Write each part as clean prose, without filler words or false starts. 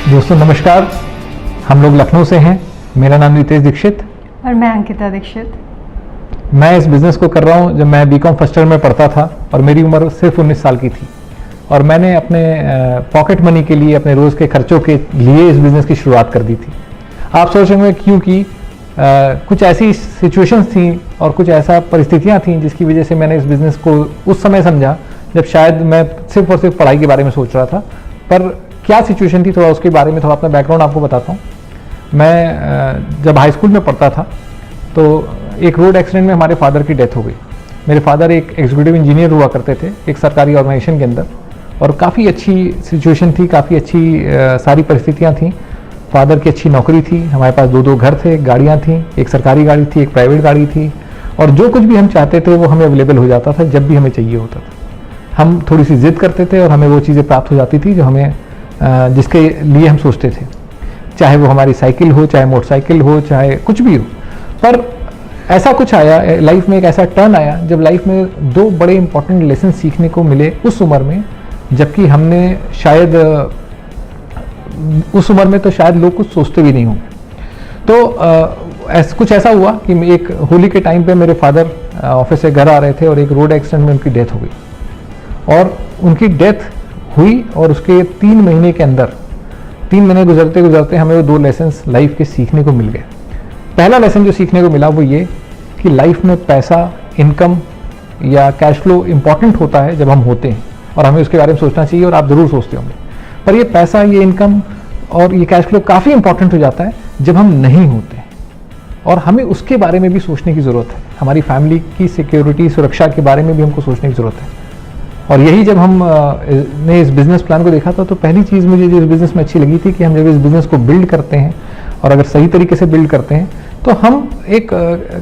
दोस्तों नमस्कार, हम लोग लखनऊ से हैं। मेरा नाम नितेश दीक्षित और मैं अंकिता दीक्षित। मैं इस बिज़नेस को कर रहा हूं जब मैं बीकॉम फर्स्ट ईयर में पढ़ता था और मेरी उम्र सिर्फ 19 साल की थी और मैंने अपने पॉकेट मनी के लिए, अपने रोज़ के खर्चों के लिए इस बिज़नेस की शुरुआत कर दी थी। आप सोच रहे होंगे क्योंकि कुछ ऐसी सिचुएशंस थी और कुछ ऐसा परिस्थितियाँ थी जिसकी वजह से मैंने इस बिज़नेस को उस समय समझा जब शायद मैं सिर्फ और सिर्फ पढ़ाई के बारे में सोच रहा था। पर क्या सिचुएशन थी, थोड़ा उसके बारे में थोड़ा अपना बैकग्राउंड आपको बताता हूँ। मैं जब हाई स्कूल में पढ़ता था तो एक रोड एक्सीडेंट में हमारे फादर की डेथ हो गई। मेरे फादर एक एग्जीक्यूटिव इंजीनियर हुआ करते थे एक सरकारी ऑर्गेनाइजेशन के अंदर और काफ़ी अच्छी सिचुएशन थी, काफ़ी अच्छी सारी परिस्थितियाँ थीं। फादर की अच्छी नौकरी थी, हमारे पास दो घर थे, गाड़ियाँ थीं, एक सरकारी गाड़ी थी, एक प्राइवेट गाड़ी थी और जो कुछ भी हम चाहते थे वो हमें अवेलेबल हो जाता था जब भी हमें चाहिए होता था। हम थोड़ी सी जिद करते थे और हमें वो चीज़ें प्राप्त हो जाती थी जो हमें जिसके लिए हम सोचते थे, चाहे वो हमारी साइकिल हो, चाहे मोटरसाइकिल हो, चाहे कुछ भी हो। पर ऐसा कुछ आया लाइफ में, एक ऐसा टर्न आया जब लाइफ में दो बड़े इंपॉर्टेंट लेसन सीखने को मिले उस उम्र में, जबकि हमने शायद उस उम्र में तो शायद लोग कुछ सोचते भी नहीं होंगे। तो कुछ ऐसा हुआ कि एक होली के टाइम पे मेरे फादर ऑफिस से घर आ रहे थे और एक रोड एक्सीडेंट में उनकी डेथ हो गई और उनकी डेथ हुई और उसके 3 महीने के अंदर, 3 महीने गुजरते गुजरते हमें वो 2 लेसन्स लाइफ के सीखने को मिल गए। पहला लेसन जो सीखने को मिला वो ये कि लाइफ में पैसा, इनकम या कैश फ्लो इंपॉर्टेंट होता है जब हम होते हैं और हमें उसके बारे में सोचना चाहिए और आप ज़रूर सोचते होंगे। पर ये पैसा, ये इनकम और ये कैश फ्लो काफ़ी इंपॉर्टेंट हो जाता है जब हम नहीं होते और हमें उसके बारे में भी सोचने की ज़रूरत है। हमारी फैमिली की सिक्योरिटी, सुरक्षा के बारे में भी हमको सोचने की ज़रूरत है। और यही जब हम ने इस बिज़नेस प्लान को देखा था तो पहली चीज़ मुझे जो इस बिज़नेस में अच्छी लगी थी कि हम जब इस बिज़नेस को बिल्ड करते हैं और अगर सही तरीके से बिल्ड करते हैं तो हम एक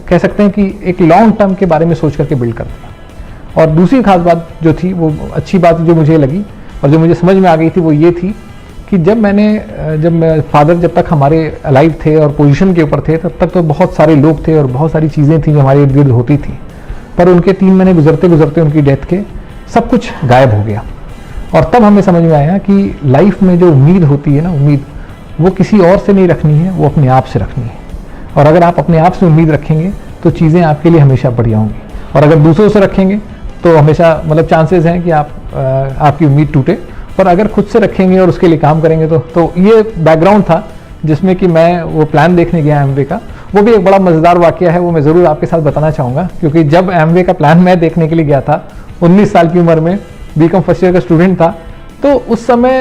कह सकते हैं कि एक लॉन्ग टर्म के बारे में सोच करके बिल्ड करते हैं। और दूसरी खास बात जो थी, वो अच्छी बात जो मुझे लगी और जो मुझे समझ में आ गई थी वो ये थी कि जब फादर जब तक हमारे अलाइव थे और पोजीशन के ऊपर थे तब तक तो बहुत सारे लोग थे और बहुत सारी चीज़ें थी जो हमारे इर्द गिर्द होती थी। पर उनके 3 महीने गुजरते गुजरते उनकी डेथ के सब कुछ गायब हो गया और तब हमें समझ में आया कि लाइफ में जो उम्मीद होती है ना, उम्मीद वो किसी और से नहीं रखनी है, वो अपने आप से रखनी है। और अगर आप अपने आप से उम्मीद रखेंगे तो चीज़ें आपके लिए हमेशा बढ़िया होंगी और अगर दूसरों से रखेंगे तो हमेशा चांसेस हैं कि आपकी उम्मीद टूटे। पर अगर खुद से रखेंगे और उसके लिए काम करेंगे तो ये बैकग्राउंड था जिसमें कि मैं वो प्लान देखने गया एमवे का। वो भी एक बड़ा मज़ेदार वाक़या है, वो मैं ज़रूर आपके साथ बताना चाहूँगा क्योंकि जब एमवे का प्लान मैं देखने के लिए गया था 19 साल की उम्र में, बीकॉम फर्स्ट ईयर का स्टूडेंट था, तो उस समय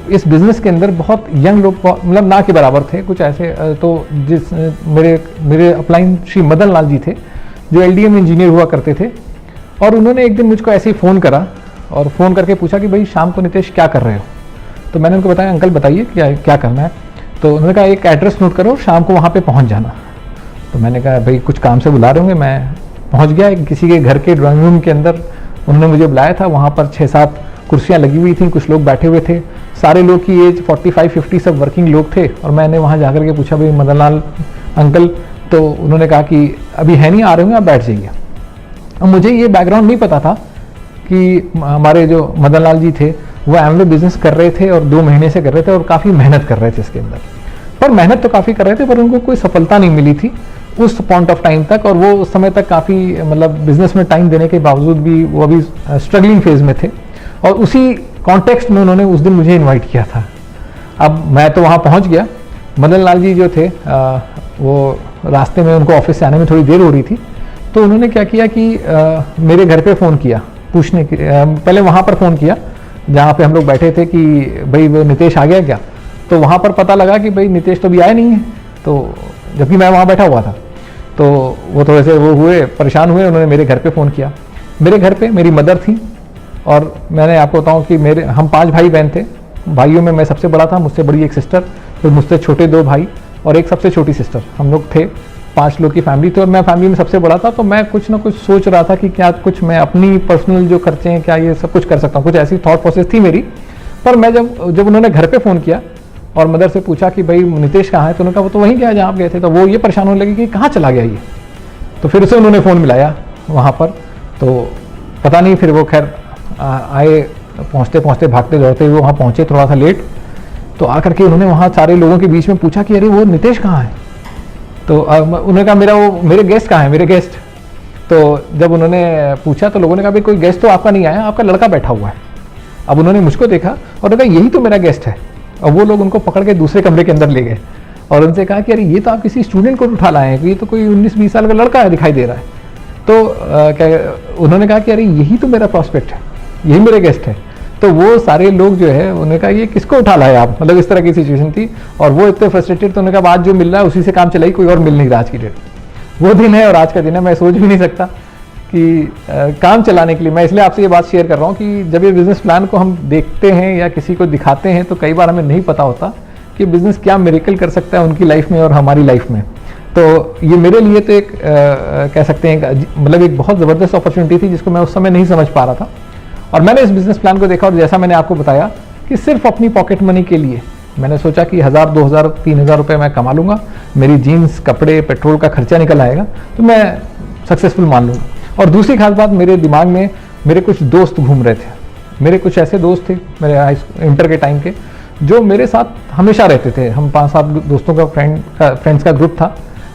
इस बिज़नेस के अंदर बहुत यंग लोग ना के बराबर थे कुछ ऐसे। तो जिस मेरे अपलाइन श्री मदन लाल जी थे जो LDM इंजीनियर हुआ करते थे और उन्होंने एक दिन मुझको ऐसे ही फ़ोन करा और फ़ोन करके पूछा कि भाई शाम को नितेश क्या कर रहे हो। तो मैंने उनको बताया अंकल बताइए क्या करना है। तो उन्होंने कहा एक एड्रेस नोट करो, शाम को वहाँ पे पहुँच जाना। तो मैंने कहा भाई कुछ काम से बुला रहे होंगे। मैं पहुँच गया किसी के घर के ड्राइंग रूम के अंदर, उन्होंने मुझे बुलाया था। वहाँ पर 6-7 कुर्सियाँ लगी हुई थी, कुछ लोग बैठे हुए थे, सारे लोग की एज 45-50 सब वर्किंग लोग थे। और मैंने वहाँ जाकर के पूछा भाई मदन लाल अंकल, तो उन्होंने कहा कि अभी है नहीं, आ रहे होंगे, आप बैठ जाइए। अब मुझे ये बैकग्राउंड नहीं पता था कि हमारे जो मदन लाल जी थे वो एमवे बिजनेस कर रहे थे और 2 महीने से कर रहे थे और काफ़ी मेहनत कर रहे थे इसके अंदर। पर मेहनत तो काफ़ी कर रहे थे पर उनको कोई सफलता नहीं मिली थी उस पॉइंट ऑफ टाइम तक। और वो उस समय तक काफ़ी बिजनेस में टाइम देने के बावजूद भी वो अभी स्ट्रगलिंग फेज में थे और उसी कॉन्टेक्स्ट में उन्होंने उस दिन मुझे इनवाइट किया था। अब मैं तो वहाँ पहुँच गया। मदन लाल जी जो थे वो रास्ते में, उनको ऑफिस से आने में थोड़ी देर हो रही थी, तो उन्होंने क्या किया कि मेरे घर पे फ़ोन किया पूछने के, पहले वहाँ पर फ़ोन किया जहाँ पे हम लोग बैठे थे कि भाई वो नितेश आ गया क्या। तो वहाँ पर पता लगा कि भाई नितेश तो अभी आया नहीं है, तो जबकि मैं वहाँ बैठा हुआ था। तो वो थोड़े से परेशान हुए, उन्होंने मेरे घर पे फ़ोन किया। मेरे घर पे मेरी मदर थी और मैंने आपको बताऊँ कि हम 5 भाई बहन थे। भाइयों में मैं सबसे बड़ा था, मुझसे बड़ी एक सिस्टर, फिर मुझसे छोटे 2 भाई और एक सबसे छोटी सिस्टर। हम लोग थे 5 लोग की फैमिली थी और मैं फैमिली में सबसे बड़ा था। तो मैं कुछ ना कुछ सोच रहा था कि क्या कुछ मैं अपनी पर्सनल जो खर्चे हैं क्या ये सब कुछ कर सकता हूँ, कुछ ऐसी थॉट प्रोसेस थी मेरी। पर मैं जब उन्होंने घर पे फ़ोन किया और मदर से पूछा कि भाई नितेश कहाँ है, तो उन्होंने कहा वो तो वहीं गया जहाँ आप गए थे। तो वो ये परेशान होने लगी कि कहाँ चला गया ये। तो फिर से उन्होंने फ़ोन मिलाया वहाँ पर, तो पता नहीं फिर वो खैर आए, पहुँचते पहुँचते भागते दौड़ते हुए वहाँ पहुँचे थोड़ा सा लेट। तो आकर के उन्होंने वहाँ सारे लोगों के बीच में पूछा कि अरे वो नितेश कहाँ है। तो उन्होंने कहा मेरे गेस्ट कहाँ है, मेरे गेस्ट। तो जब उन्होंने पूछा तो लोगों ने कहा भाई कोई गेस्ट तो आपका नहीं आया, आपका लड़का बैठा हुआ है। अब उन्होंने मुझको देखा और उन्होंने कहा यही तो मेरा गेस्ट है। और वो लोग उनको पकड़ के दूसरे कमरे के अंदर ले गए और उनसे कहा कि अरे ये तो आप किसी स्टूडेंट को उठा लाए हैं, ये तो कोई 19-20 साल का लड़का है दिखाई दे रहा है। तो उन्होंने कहा कि अरे यही तो मेरा प्रॉस्पेक्ट है, यही मेरे गेस्ट है। तो वो सारे लोग जो है उन्होंने कहा ये किसको उठा लाए आप, मतलब इस तरह की सिचुएशन थी। और वो इतने फ्रस्ट्रेटेड, तो उन्होंने कहा आज जो मिल रहा है उसी से काम चलाई, कोई और मिल नहीं रहा आज की डेट। वो दिन है और आज का दिन है, मैं सोच भी नहीं सकता कि काम चलाने के लिए। मैं इसलिए आपसे ये बात शेयर कर रहा हूँ कि जब ये बिजनेस प्लान को हम देखते हैं या किसी को दिखाते हैं तो कई बार हमें नहीं पता होता कि बिजनेस क्या मिरेकल कर सकता है उनकी लाइफ में और हमारी लाइफ में। तो ये मेरे लिए तो एक कह सकते हैं मतलब एक बहुत ज़बरदस्त अपॉर्चुनिटी थी जिसको मैं उस समय नहीं समझ पा रहा था। और मैंने इस बिजनेस प्लान को देखा और जैसा मैंने आपको बताया कि सिर्फ अपनी पॉकेट मनी के लिए मैंने सोचा कि 1000, 2000, 3000 रुपये मैं कमा लूँगा, मेरी जीन्स, कपड़े, पेट्रोल का खर्चा निकल आएगा तो मैं सक्सेसफुल मान लूँगा। और दूसरी खास बात, मेरे दिमाग में मेरे कुछ दोस्त घूम रहे थे। मेरे कुछ ऐसे दोस्त थे मेरे इंटर के टाइम के जो मेरे साथ हमेशा रहते थे। हम 5-7 दोस्तों का फ्रेंड्स का ग्रुप था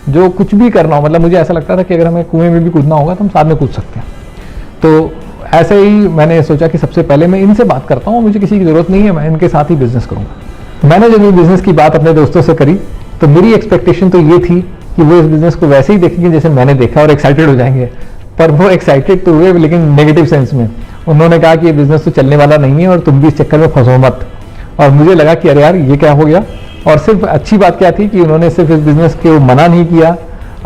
जो कुछ भी करना हो, मतलब मुझे ऐसा लगता था कि अगर हमें कुएं में भी कूदना होगा तो हम साथ में कूद सकते हैं। तो ऐसे ही मैंने सोचा कि सबसे पहले मैं इनसे बात करता हूँ, मुझे किसी की ज़रूरत नहीं है, मैं इनके साथ ही बिजनेस करूँगा। मैंने जब ये बिज़नेस की बात अपने दोस्तों से करी तो मेरी एक्सपेक्टेशन तो ये थी कि वो इस बिज़नेस को वैसे ही देखेंगे जैसे मैंने देखा और एक्साइटेड हो जाएंगे। पर वो एक्साइटेड तो हुए लेकिन नेगेटिव सेंस में। उन्होंने कहा कि ये बिज़नेस तो चलने वाला नहीं है और तुम भी इस चक्कर में फंसो मत। और मुझे लगा कि अरे यार ये क्या हो गया। और सिर्फ अच्छी बात क्या थी कि उन्होंने सिर्फ इस बिज़नेस के मना नहीं किया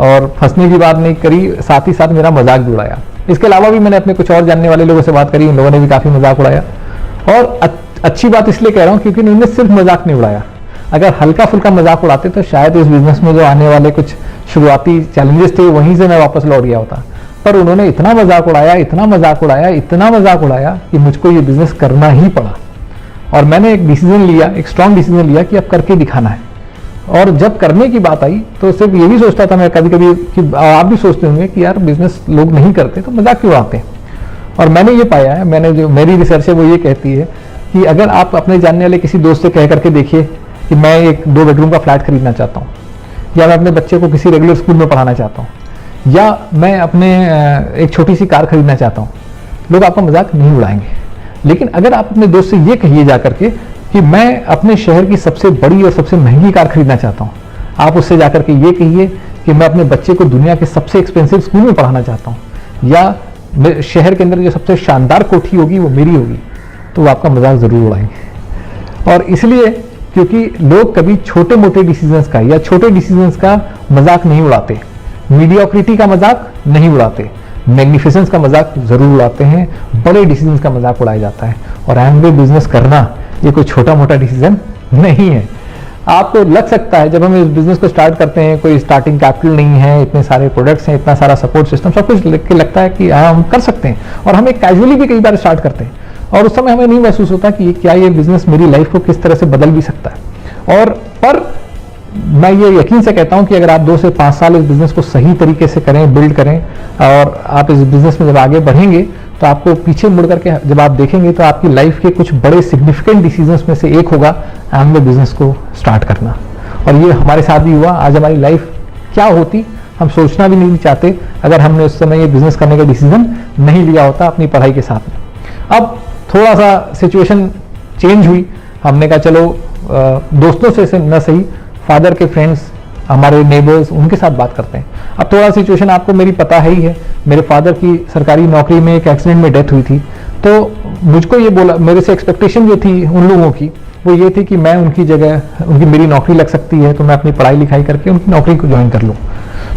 और फंसने की बात नहीं करी, साथ ही साथ मेरा मजाक भी उड़ाया। इसके अलावा भी मैंने अपने कुछ और जानने वाले लोगों से बात करी, उन लोगों ने भी काफ़ी मजाक उड़ाया। और अच्छी बात इसलिए कह रहा हूँ क्योंकि उन्होंने सिर्फ मजाक नहीं उड़ाया। अगर हल्का फुल्का मजाक उड़ाते तो शायद इस बिज़नेस में जो आने वाले कुछ शुरुआती चैलेंजेस थे वहीं से मैं वापस लौट गया होता। पर उन्होंने इतना मजाक उड़ाया, इतना मजाक उड़ाया, इतना मजाक उड़ाया कि मुझको ये बिज़नेस करना ही पड़ा। और मैंने एक डिसीजन लिया, एक स्ट्रॉन्ग डिसीजन लिया कि अब करके दिखाना है। और जब करने की बात आई तो सिर्फ ये भी सोचता था मैं कभी कभी कि आप भी सोचते होंगे कि यार बिजनेस लोग नहीं करते तो मजाक क्यों उड़ाते हैं। और मैंने ये पाया है, मैंने जो मेरी रिसर्च है वो ये कहती है कि अगर आप अपने जानने वाले किसी दोस्त से कह करके देखिए कि मैं एक 2 बेडरूम का फ्लैट खरीदना चाहता हूँ, या मैं अपने बच्चे को किसी रेगुलर स्कूल में पढ़ाना चाहता हूँ, या मैं अपने एक छोटी सी कार खरीदना चाहता हूँ, लोग आपका मजाक नहीं उड़ाएंगे। लेकिन अगर आप अपने दोस्त से ये कहिए जा करके कि मैं अपने शहर की सबसे बड़ी और सबसे महंगी कार खरीदना चाहता हूँ, आप उससे जाकर के ये कहिए कि मैं अपने बच्चे को दुनिया के सबसे एक्सपेंसिव स्कूल में पढ़ाना चाहता हूँ, या शहर के अंदर जो सबसे शानदार कोठी होगी वो मेरी होगी, तो वो आपका मजाक ज़रूर उड़ाएंगे। और इसलिए क्योंकि लोग कभी छोटे मोटे डिसीजंस का या छोटे डिसीजंस का मजाक नहीं उड़ाते, मीडियोक्रिटी का मजाक नहीं उड़ाते, मैग्निफिसेंस का मजाक जरूर उड़ाते हैं, बड़े डिसीजंस का मजाक उड़ाया जाता है। और एमवे बिजनेस करना ये कोई छोटा मोटा डिसीजन नहीं है। आपको लग सकता है जब हम इस बिजनेस को स्टार्ट करते हैं कोई स्टार्टिंग कैपिटल नहीं है, इतने सारे प्रोडक्ट्स हैं, इतना सारा सपोर्ट सिस्टम, सब कुछ लगता है कि हम कर सकते हैं। और हम एक कैजुअली भी कई बार स्टार्ट करते हैं और उस समय हमें नहीं महसूस होता कि क्या ये बिजनेस मेरी लाइफ को किस तरह से बदल भी सकता है। और पर मैं ये यकीन से कहता हूं कि अगर आप 2 से 5 साल इस बिजनेस को सही तरीके से करें, बिल्ड करें, और आप इस बिजनेस में जब आगे बढ़ेंगे तो आपको पीछे मुड़ करके जब आप देखेंगे तो आपकी लाइफ के कुछ बड़े सिग्निफिकेंट डिसीजंस में से एक होगा एमवे बिजनेस को स्टार्ट करना। और ये हमारे साथ भी हुआ। आज हमारी लाइफ क्या होती हम सोचना भी नहीं चाहते अगर हमने उस समय ये बिजनेस करने का डिसीजन नहीं लिया होता अपनी पढ़ाई के साथ में। अब थोड़ा सा सिचुएशन चेंज हुई, हमने कहा चलो दोस्तों से न सही फादर के फ्रेंड्स, हमारे नेबर्स, उनके साथ बात करते हैं। अब थोड़ा सिचुएशन आपको मेरी पता है ही है, मेरे फादर की सरकारी नौकरी में एक एक्सीडेंट में डेथ हुई थी। तो मुझको ये बोला, मेरे से एक्सपेक्टेशन जो थी उन लोगों की वो ये थी कि मैं उनकी जगह, उनकी मेरी नौकरी लग सकती है तो मैं अपनी पढ़ाई लिखाई करके उनकी नौकरी को ज्वाइन कर लूँ।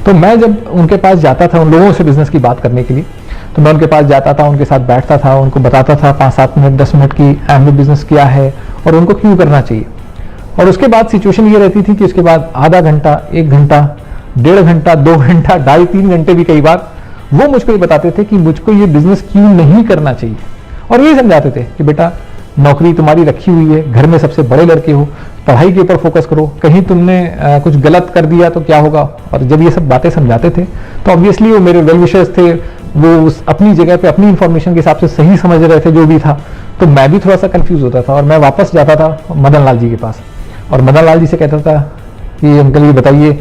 तो मैं जब उनके पास जाता था उन लोगों से बिजनेस की बात करने के लिए, तो मैं उनके पास जाता था, उनके साथ बैठता था, उनको बताता था 5-7 मिनट 10 मिनट की एमवे बिजनेस क्या है और उनको क्यों करना चाहिए। और उसके बाद सिचुएशन ये रहती थी कि उसके बाद आधा घंटा, 1 घंटा, 1.5 घंटा, 2 घंटा, 2.5-3 घंटे भी कई बार वो मुझको ये बताते थे कि मुझको ये बिजनेस क्यों नहीं करना चाहिए। और ये समझाते थे कि बेटा नौकरी तुम्हारी रखी हुई है, घर में सबसे बड़े लड़के हो, पढ़ाई के ऊपर फोकस करो, कहीं तुमने कुछ गलत कर दिया तो क्या होगा। और जब ये सब बातें समझाते थे तो ऑब्वियसली वो मेरे वेल विशर्स थे, वो उस अपनी जगह पे अपनी इंफॉर्मेशन के हिसाब से सही समझ रहे थे जो भी था। तो मैं भी थोड़ा सा कंफ्यूज होता था और मैं वापस जाता था मदन लाल जी के पास। और मदन लाल जी से कहता था कि अंकल ये बताइए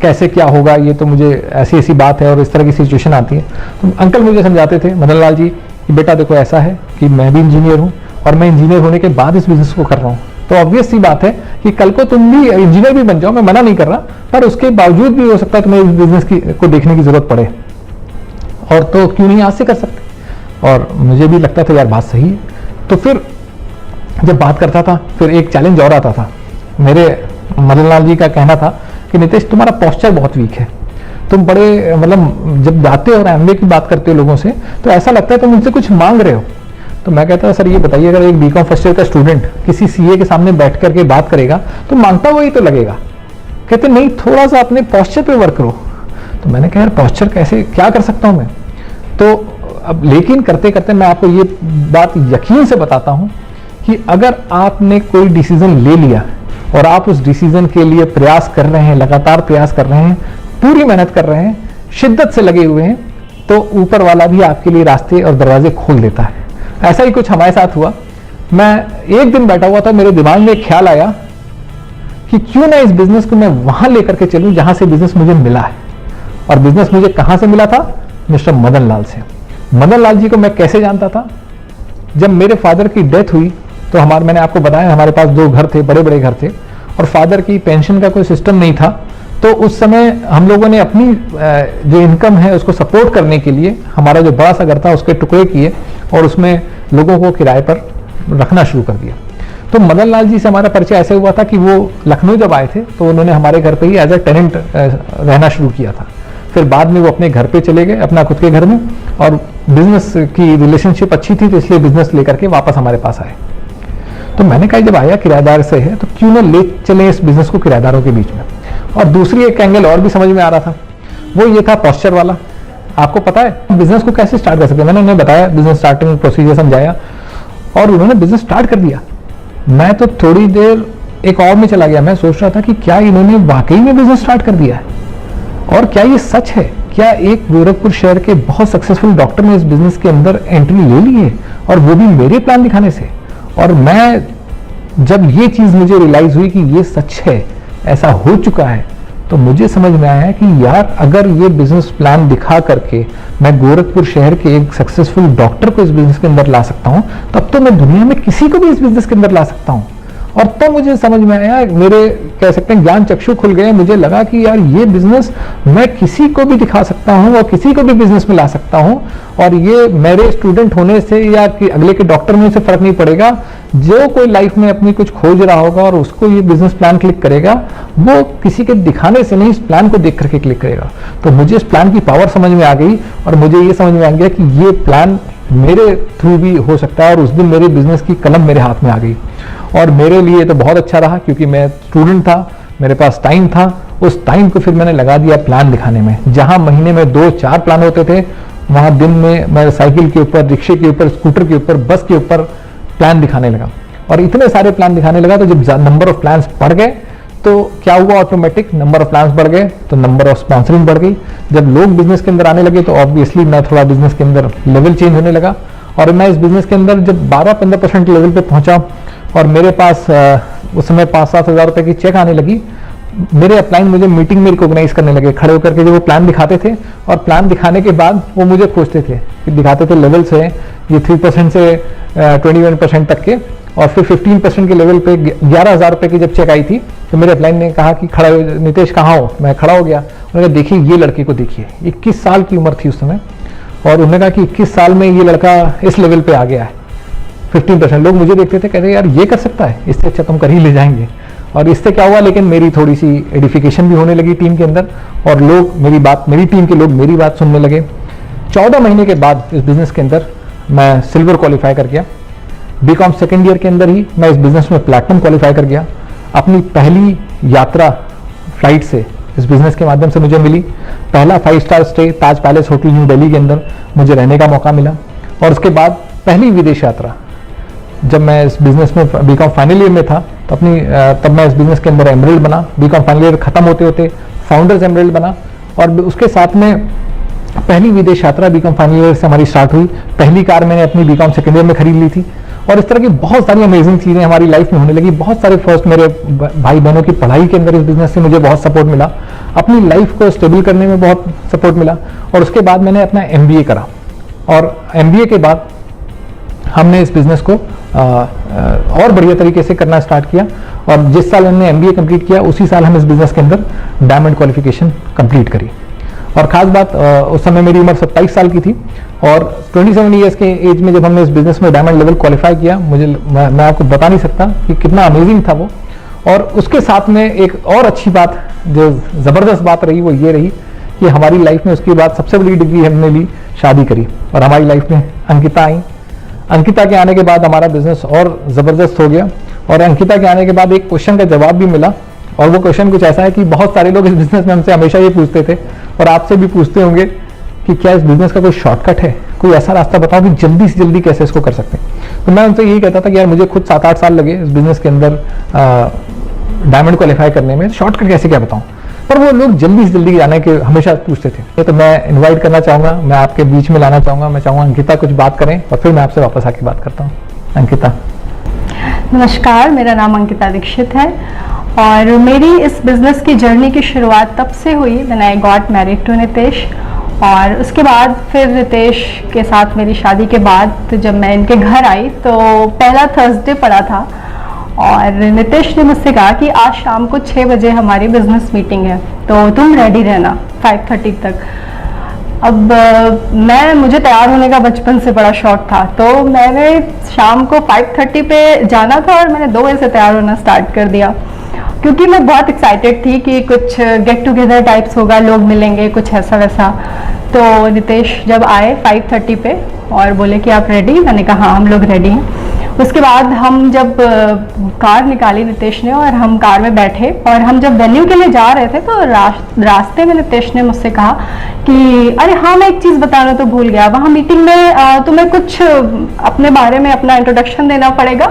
कैसे क्या होगा, ये तो मुझे ऐसी ऐसी बात है और इस तरह की सिचुएशन आती है। तो अंकल मुझे समझाते थे मदन लाल जी कि बेटा देखो ऐसा है कि मैं भी इंजीनियर हूँ और मैं इंजीनियर होने के बाद इस बिजनेस को कर रहा हूँ, तो ऑब्वियस सी बात है कि कल को तुम भी इंजीनियर भी बन जाओ, मैं मना नहीं कर रहा, पर उसके बावजूद भी हो सकता है तुम्हें इस बिजनेस को देखने की जरूरत पड़े, और तो क्यों नहीं आज से कर सकते। और मुझे भी लगता था यार बात सही है। तो फिर जब बात करता था फिर एक चैलेंज और आता था। मेरे मदन लाल जी का कहना था कि नितेश तुम्हारा पोस्चर बहुत वीक है, तुम बड़े मतलब जब जाते हो और एमबीए की बात करते हो लोगों से तो ऐसा लगता है तुम उनसे कुछ मांग रहे हो। तो मैं कहता सर ये बताइए अगर एक बीकॉम फर्स्ट ईयर का स्टूडेंट किसी सीए के सामने बैठ करके बात करेगा तो मांगता वही तो लगेगा। कहते नहीं थोड़ा सा अपने पोस्चर पे वर्क करो। तो मैंने कहा यार पोस्चर कैसे क्या कर सकता हूं मैं। तो अब लेकिन करते करते मैं आपको ये बात यकीन से बताता हूं कि अगर आपने कोई डिसीजन ले लिया और आप उस डिसीजन के लिए प्रयास कर रहे हैं, लगातार प्रयास कर रहे हैं, पूरी मेहनत कर रहे हैं, शिद्दत से लगे हुए हैं, तो ऊपर वाला भी आपके लिए रास्ते और दरवाजे खोल देता है। ऐसा ही कुछ हमारे साथ हुआ। मैं एक दिन बैठा हुआ था, मेरे दिमाग में एक ख्याल आया कि क्यों ना इस बिजनेस को मैं वहां लेकर के चलूं जहां से बिजनेस मुझे मिला है। और बिजनेस मुझे कहां से मिला था? मिस्टर मदन लाल से। मदन लाल जी को मैं कैसे जानता था? जब मेरे फादर की डेथ हुई तो मैंने आपको बताया हमारे पास 2 घर थे, बड़े बड़े घर थे, और फादर की पेंशन का कोई सिस्टम नहीं था। तो उस समय हम लोगों ने अपनी जो इनकम है उसको सपोर्ट करने के लिए हमारा जो बड़ा सा घर था उसके टुकड़े किए और उसमें लोगों को किराए पर रखना शुरू कर दिया। तो मदन लाल जी से हमारा परिचय ऐसे हुआ था कि वो लखनऊ जब आए थे तो उन्होंने हमारे घर पे ही एज ए टेनेंट रहना शुरू किया था। फिर बाद में वो अपने घर पे चले गए, अपना खुद के घर में, और बिजनेस की रिलेशनशिप अच्छी थी तो इसलिए बिजनेस लेकर के वापस हमारे पास आए। तो मैंने कहा जब आया किराएदार से है तो क्यों ना ले चले इस बिजनेस को किराएदारों के बीच में। और दूसरी एक एंगल और भी समझ में आ रहा था, वो ये था पोस्चर वाला। आपको पता है बिजनेस को कैसे स्टार्ट कर सकते हैं? मैंने उन्हें बताया, बिजनेस स्टार्टिंग प्रोसीजर समझाया और उन्होंने बिजनेस स्टार्ट कर दिया। मैं तो थोड़ी देर एक और में चला गया, मैं सोच रहा था कि क्या इन्होंने वाकई में बिजनेस स्टार्ट कर दिया है और क्या ये सच है? क्या एक गोरखपुर शहर के बहुत सक्सेसफुल डॉक्टर ने इस बिजनेस के अंदर एंट्री ले ली है, और वो भी मेरे प्लान दिखाने से। और मैं जब ये चीज मुझे रियलाइज हुई कि ये सच है, ऐसा हो चुका है, तो मुझे समझ में आया कि यार अगर ये बिजनेस प्लान दिखा करके मैं गोरखपुर शहर के एक सक्सेसफुल डॉक्टर को इस बिजनेस के अंदर ला सकता हूं, तब तो मैं दुनिया में किसी को भी इस बिजनेस के अंदर ला सकता हूं। और तब मुझे समझ में आया, मेरे कह सकते हैं ज्ञान चक्षु खुल गए। मुझे लगा कि यार ये बिजनेस मैं किसी को भी दिखा सकता हूं और किसी को भी बिजनेस में ला सकता हूं, और ये मेरे स्टूडेंट होने से या कि अगले के डॉक्टर होने से फर्क नहीं पड़ेगा। जो कोई लाइफ में अपनी कुछ खोज रहा होगा और उसको ये बिजनेस प्लान क्लिक करेगा, वो किसी के दिखाने से नहीं, इस प्लान को देख करके क्लिक करेगा। तो मुझे इस प्लान की पावर समझ में आ गई और मुझे ये समझ में आ गया कि ये प्लान मेरे थ्रू भी हो सकता है। और उस दिन मेरे बिजनेस की कलम मेरे हाथ में आ गई और मेरे लिए तो बहुत अच्छा रहा, क्योंकि मैं स्टूडेंट था, मेरे पास टाइम था। उस टाइम को फिर मैंने लगा दिया प्लान दिखाने में। जहां महीने में 2-4 प्लान होते थे, वहां दिन में मैं साइकिल के ऊपर, रिक्शे के ऊपर, स्कूटर के ऊपर, बस के ऊपर प्लान दिखाने लगा। और इतने सारे प्लान दिखाने लगा तो जब नंबर ऑफ प्लान्स बढ़ गए तो क्या हुआ, ऑटोमेटिक नंबर ऑफ प्लान्स बढ़ गए तो नंबर ऑफ स्पॉन्सरिंग बढ़ गई। जब लोग बिजनेस के अंदर आने लगे तो ऑब्वियसली मैं थोड़ा बिजनेस के अंदर लेवल चेंज होने लगा। और मैं इस बिजनेस के अंदर जब 12-15% लेवल पे पहुंचा और मेरे पास उस समय 5-7 हज़ार रुपए की चेक आने लगी, मेरे अपलाइन मुझे मीटिंग में रिकॉग्नाइज करने लगे, खड़े होकर के जो वो प्लान दिखाते थे। और प्लान दिखाने के बाद वो मुझे खोजते थे, दिखाते थे लेवल से ये 3% से 21% तक के, और फिर 15% के लेवल पे 11,000 रुपए की जब चेक आई थी तो मेरे अपलाइन ने कहा कि खड़ा नितेश कहाँ हो? मैं खड़ा हो गया। उन्होंने कहा देखिए ये लड़के को देखिए, 21 साल की उम्र थी उस समय, और उन्होंने कहा कि 21 साल में ये लड़का इस लेवल पे आ गया है। 15% लोग मुझे देखते थे, कहते यार ये कर सकता है, इससे अच्छा तुम कर ही ले जाएंगे। और इससे क्या हुआ, लेकिन मेरी थोड़ी सी एडिफिकेशन भी होने लगी टीम के अंदर, और लोग मेरी टीम के लोग मेरी बात सुनने लगे। 14 महीने के बाद इस बिजनेस के अंदर मैं सिल्वर क्वालिफाई कर गया। बीकॉम सेकेंड ईयर के अंदर ही मैं इस बिजनेस में प्लैटिनम क्वालिफाई कर गया। अपनी पहली यात्रा फ्लाइट से इस बिजनेस के माध्यम से मुझे मिली। पहला 5 स्टार स्टे ताज पैलेस होटल न्यू दिल्ली के अंदर मुझे रहने का मौका मिला। और उसके बाद पहली विदेश यात्रा, जब मैं इस बिजनेस में बीकॉम फाइनल ईयर में था तो तब मैं इस बिजनेस के अंदर एमरल्ड बना। बीकॉम फाइनल ईयर खत्म होते होते फाउंडर्स एमरल्ड बना, और उसके साथ में पहली विदेश यात्रा बीकॉम फाइनल ईयर से हमारी स्टार्ट हुई। पहली कार मैंने अपनी बीकॉम सेकेंड ईयर में खरीद ली थी, और इस तरह की बहुत सारी अमेजिंग चीज़ें हमारी लाइफ में होने लगी। बहुत सारे फर्स्ट मेरे भाई बहनों की पढ़ाई के अंदर इस बिजनेस से मुझे बहुत सपोर्ट मिला, अपनी लाइफ को स्टेबल करने में बहुत सपोर्ट मिला। और उसके बाद मैंने अपना MBA करा और MBA के बाद हमने इस बिजनेस को और बढ़िया तरीके से करना स्टार्ट किया। और जिस साल हमने MBA कंप्लीट किया उसी साल हम इस बिजनेस के अंदर डायमंड क्वालिफिकेशन कंप्लीट करी। और खास बात उस समय मेरी उम्र 27 साल की थी और 27 ईयर्स के एज में जब हमने इस बिजनेस में डायमंड लेवल क्वालिफाई किया, मैं आपको बता नहीं सकता कि कितना अमेजिंग था वो। और उसके साथ में एक और अच्छी बात जो ज़बरदस्त बात रही वो ये रही कि हमारी लाइफ में उसके बाद सबसे बड़ी डिग्री हमने ली, शादी करी और हमारी लाइफ में अंकिता आई। अंकिता के आने के बाद हमारा बिजनेस और ज़बरदस्त हो गया। और अंकिता के आने के बाद एक क्वेश्चन का जवाब भी मिला और वो क्वेश्चन कुछ ऐसा है कि बहुत सारे लोग इस बिजनेस में हमसे हमेशा ये पूछते थे और आपसे भी पूछते होंगे कि क्या इस बिजनेस का कोई शॉर्टकट है, कोई ऐसा रास्ता बताओ कि जल्दी से जल्दी कैसे इसको कर सकते हैं। तो मैं उनसे यही कहता था कि यार मुझे खुद 7-8 साल लगे इस बिजनेस के अंदर डायमंड क्वालिफाई करने में, शॉर्टकट कैसे क्या बताऊं। पर वो लोग जल्दी से जल्दी जाने के हमेशा पूछते थे। तो मैं इन्वाइट करना चाहूंगा, मैं आपके बीच में लाना चाहूंगा, मैं चाहूंगा अंकिता कुछ बात करें और फिर मैं आपसे वापस आके बात करता हूँ। अंकिता। नमस्कार, मेरा नाम अंकिता दीक्षित है और मेरी इस बिज़नेस की जर्नी की शुरुआत तब से हुई when I got married to Nitesh. और उसके बाद फिर नितेश के साथ मेरी शादी के बाद जब मैं इनके घर आई तो पहला थर्सडे पड़ा था और नितेश ने मुझसे कहा कि आज शाम को 6 बजे हमारी बिजनेस मीटिंग है तो तुम रेडी रहना 5:30 तक। अब मुझे तैयार होने का बचपन से बड़ा शौक था तो मैंने शाम को 5:30 पे जाना था और मैंने 2 बजे से तैयार होना स्टार्ट कर दिया क्योंकि मैं बहुत एक्साइटेड थी कि कुछ गेट टुगेदर टाइप्स होगा, लोग मिलेंगे, कुछ ऐसा वैसा। तो नितेश जब आए 5:30 पे और बोले कि आप रेडी, मैंने कहा हाँ हम लोग रेडी हैं। उसके बाद हम जब कार निकाली नितेश ने और हम कार में बैठे और हम जब वेन्यू के लिए जा रहे थे तो रास्ते में नितेश ने मुझसे कहा कि अरे हाँ मैं एक चीज़ बताना तो भूल गया, वहाँ मीटिंग में तुम्हें कुछ अपने बारे में अपना इंट्रोडक्शन देना पड़ेगा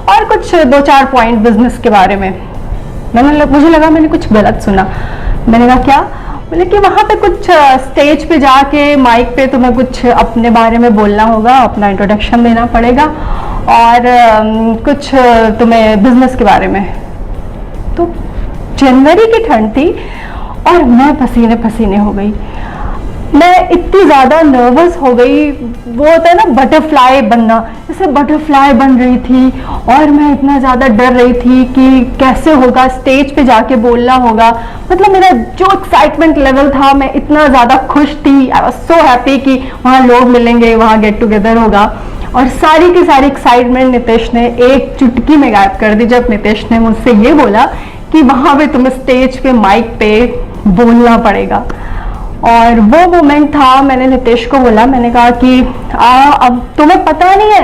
और कुछ 2-4 पॉइंट बिजनेस के बारे में। मुझे लगा मैंने कुछ गलत सुना। मैंने कहा क्या? बोले कि वहाँ पे कुछ स्टेज पे जाके माइक पे तुम्हें कुछ अपने बारे में बोलना होगा, अपना इंट्रोडक्शन देना पड़ेगा और कुछ तुम्हें बिजनेस के बारे में। तो जनवरी की ठंड थी और मैं पसीने पसीने हो गई। मैं इतनी ज़्यादा नर्वस हो गई, वो होता है ना बटरफ्लाई बनना, जैसे बटरफ्लाई बन रही थी और मैं इतना ज़्यादा डर रही थी कि कैसे होगा, स्टेज पे जाके बोलना होगा। मतलब मेरा जो एक्साइटमेंट लेवल था, मैं इतना ज़्यादा खुश थी, आई वाज सो हैप्पी कि वहाँ लोग मिलेंगे, वहाँ गेट टुगेदर होगा। और सारी की सारी एक्साइटमेंट नितेश ने एक चुटकी में गायब कर दी जब नितेश ने मुझसे ये बोला कि वहाँ पे तुम्हें स्टेज पे माइक पे बोलना पड़ेगा। और वो मोमेंट था, मैंने नितेश को बोला, मैंने कहा कि अब तुम्हें पता नहीं है,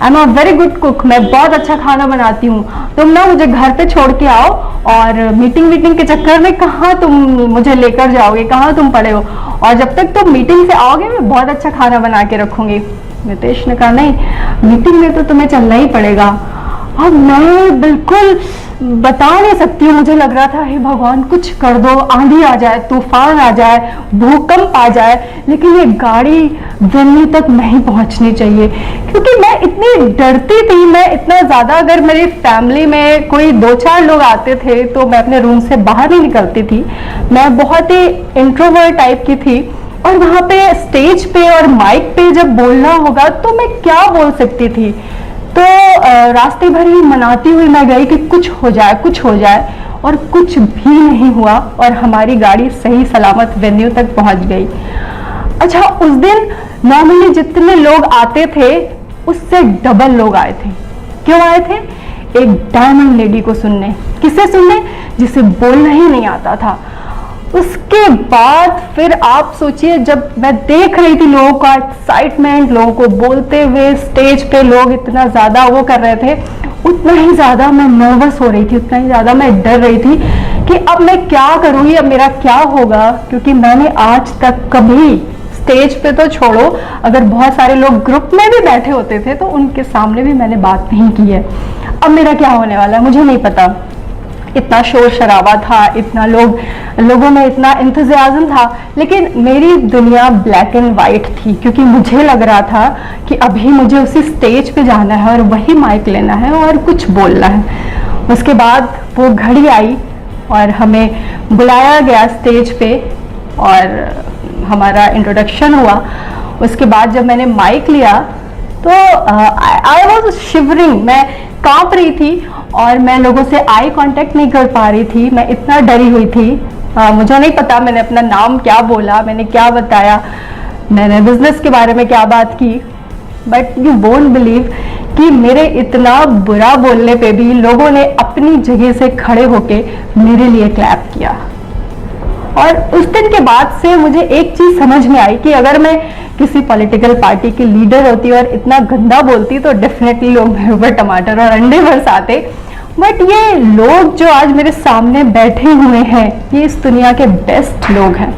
I am a very good cook, मैं बहुत अच्छा खाना बनाती हूँ, तुम ना मुझे घर पे छोड़ के आओ और मीटिंग के चक्कर में कहाँ तुम मुझे लेकर जाओगे, कहाँ तुम पड़े हो, और जब तक तुम मीटिंग से आओगे मैं बहुत अच्छा खाना बना के रखूंगी। नितेश ने कहा नहीं, मीटिंग में तो तुम्हें चलना ही पड़ेगा। अब मैं बिल्कुल बता नहीं सकती हूँ, मुझे लग रहा था हे भगवान कुछ कर दो, आंधी आ जाए, तूफान आ जाए, भूकंप आ जाए, लेकिन ये गाड़ी वेन्यू तक नहीं पहुंचनी चाहिए क्योंकि मैं इतनी डरती थी। मैं इतना ज़्यादा, अगर मेरी फैमिली में कोई 2-4 लोग आते थे तो मैं अपने रूम से बाहर नहीं निकलती थी। मैं बहुत ही इंट्रोवर्ट टाइप की थी और वहाँ पे स्टेज पे और माइक पे जब बोलना होगा तो मैं क्या बोल सकती थी। तो रास्ते भर ही मनाती हुई मैं गई कि कुछ हो जाए और कुछ भी नहीं हुआ और हमारी गाड़ी सही सलामत वेन्यू तक पहुंच गई। अच्छा, उस दिन नॉर्मली जितने लोग आते थे उससे डबल लोग आए थे। क्यों आए थे? एक डायमंड लेडी को सुनने। किसे सुनने? जिसे बोलना ही नहीं आता था। उसके बाद फिर आप सोचिए, जब मैं देख रही थी लोगों का एक्साइटमेंट, लोगों को बोलते हुए स्टेज पे लोग इतना ज़्यादा वो कर रहे थे, उतना ही ज़्यादा मैं नर्वस हो रही थी, उतना ही ज़्यादा मैं डर रही थी कि अब मैं क्या करूँगी, अब मेरा क्या होगा। क्योंकि मैंने आज तक कभी स्टेज पे तो छोड़ो, अगर बहुत सारे लोग ग्रुप में भी बैठे होते थे तो उनके सामने भी मैंने बात नहीं की है। अब मेरा क्या होने वाला है मुझे नहीं पता। इतना शोर शराबा था, इतना लोगों में इतना इंतज़ाज़म था, लेकिन मेरी दुनिया ब्लैक एंड वाइट थी, क्योंकि मुझे लग रहा था कि अभी मुझे उसी स्टेज पे जाना है और वही माइक लेना है और कुछ बोलना है। उसके बाद वो घड़ी आई और हमें बुलाया गया स्टेज पे और हमारा इंट्रोडक्शन हुआ। उसके बाद जब मैंने माइक लिया तो आई वॉज शिवरिंग, मैं कांप रही थी और मैं लोगों से आई कांटेक्ट नहीं कर पा रही थी, मैं इतना डरी हुई थी। मुझे नहीं पता मैंने अपना नाम क्या बोला, मैंने क्या बताया, मैंने बिजनेस के बारे में क्या बात की, बट यू वोंट बिलीव कि मेरे इतना बुरा बोलने पे भी लोगों ने अपनी जगह से खड़े होके मेरे लिए क्लैप किया। और उस दिन के बाद से मुझे एक चीज समझ में आई कि अगर मैं किसी पॉलिटिकल पार्टी की लीडर होती और इतना गंदा बोलती तो डेफिनेटली लोग मेरे ऊपर टमाटर और अंडे बरसाते, बट ये लोग जो आज मेरे सामने बैठे हुए हैं, ये इस दुनिया के बेस्ट लोग हैं